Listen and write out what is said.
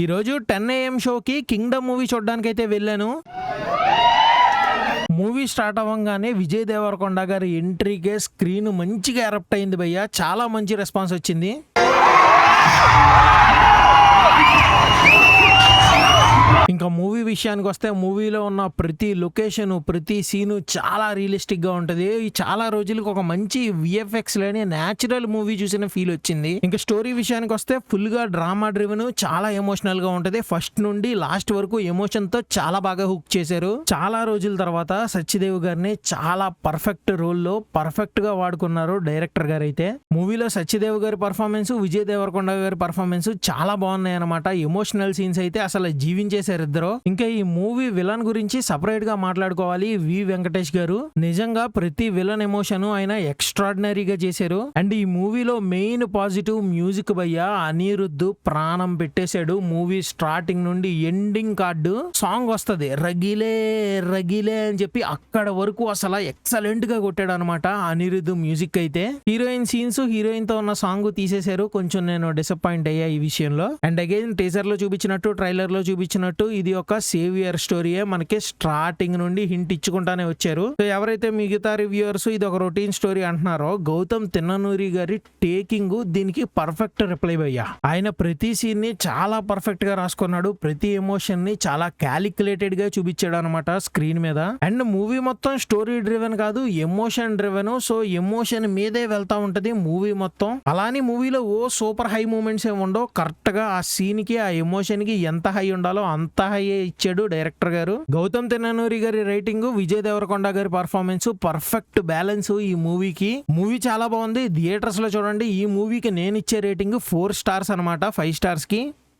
ఈరోజు 10 AM షోకి Kingdom movie చూడడానికైతే వెళ్ళాను. మూవీ స్టార్ట్ అవ్వగానే విజయ్ దేవరకొండ గారి ఎంట్రీకే స్క్రీన్ మంచిగా ఎరప్ట్ అయింది భయ్య. చాలా మంచి రెస్పాన్స్ వచ్చింది. ఇంకా మూవీ విషయానికి వస్తే మూవీలో ఉన్న ప్రతి లొకేషన్ ప్రతి సీను చాలా రియలిస్టిక్ గా ఉంటది. చాలా రోజులకు ఒక మంచి విఎఫ్ఎక్స్ లేని న్యాచురల్ మూవీ చూసిన ఫీల్ వచ్చింది. ఇంకా స్టోరీ విషయానికి వస్తే ఫుల్ గా డ్రామా డ్రివెన్, చాలా ఎమోషనల్ గా ఉంటది. ఫస్ట్ నుండి లాస్ట్ వరకు ఎమోషన్ తో చాలా బాగా హుక్ చేశారు. చాలా రోజుల తర్వాత సత్యదేవ్ గారిని చాలా పర్ఫెక్ట్ రోల్ లో పర్ఫెక్ట్ గా వాడుకున్నారు డైరెక్టర్ గారు. అయితే మూవీలో సత్యదేవ్ గారి పర్ఫార్మెన్స్, విజయ్ దేవరకొండ గారి పర్ఫార్మెన్స్ చాలా బాగున్నాయి అనమాట. ఎమోషనల్ సీన్స్ అయితే అసలు జీవించేశారు ఇద్దరు. ఇంకా ఈ మూవీ విలన్ గురించి సపరేట్ గా మాట్లాడుకోవాలి. వి వెంకటేష్ గారు నిజంగా ప్రతి విలన్ ఎమోషన్ ఆయన ఎక్స్ట్రాడినరీగా చేశారు. అండ్ ఈ మూవీలో మెయిన్ పాజిటివ్ మ్యూజిక్ భయ్య. అనిరుద్ధ్ ప్రాణం పెట్టేశాడు. మూవీ స్టార్టింగ్ నుండి ఎండింగ్ కార్డు సాంగ్ వస్తది, రగిలే రగిలే అని చెప్పి అక్కడ వరకు అసలు ఎక్సలెంట్ గా కొట్టాడు అనమాట అనిరుద్ధ్ మ్యూజిక్ అయితే. హీరోయిన్ సీన్స్, హీరోయిన్ తో ఉన్న సాంగ్ తీసేశారు. కొంచెం నేను డిసప్పాయింట్ అయ్యా ఈ విషయంలో. అండ్ అగైన్ టీజర్ లో చూపించినట్టు, ట్రైలర్ లో చూపించినట్టు ఇది ఒక సేవియర్ స్టోరీయే. మనకి స్టార్టింగ్ నుండి హింట్ ఇచ్చుకుంటానే వచ్చారు. సో ఎవరైతే మిగతా రివ్యూవర్స్ ఇది ఒక రొటీన్ స్టోరీ అంటున్నారో, గౌతమ్ తిన్ననూరి గారి టేకింగ్ దీనికి పర్ఫెక్ట్ రిప్లై అయ్యా. ఆయన ప్రతి సీన్ ని చాలా పర్ఫెక్ట్ గా రాసుకున్నాడు. ప్రతి ఎమోషన్ ని చాలా క్యాలిక్యులేటెడ్ గా చూపించాడు అనమాట స్క్రీన్ మీద. అండ్ మూవీ మొత్తం స్టోరీ డ్రివెన్ కాదు, ఎమోషన్ డ్రివెన్. సో ఎమోషన్ మీదే వెళ్తా ఉంటది మూవీ మొత్తం. అలానే మూవీలో ఓ సూపర్ హై మూమెంట్స్ ఏమి ఉండవు. కరెక్ట్ గా ఆ సీన్ కి, ఆ ఎమోషన్ కి ఎంత హై ఉండాలో అంత హై ఇచ్చాడు డైరెక్టర్ గారు. గౌతమ్ తిన్ననూరి గారి రైటింగ్, విజయ్ దేవరకొండ గారి పర్ఫార్మెన్స్ పర్ఫెక్ట్ బ్యాలెన్స్ ఈ మూవీకి. మూవీ చాలా బాగుంది. థియేటర్స్ లో చూడండి. ఈ మూవీకి నేను ఇచ్చే రేటింగ్ 4 స్టార్స్ అనమాట, 5 స్టార్స్ కి.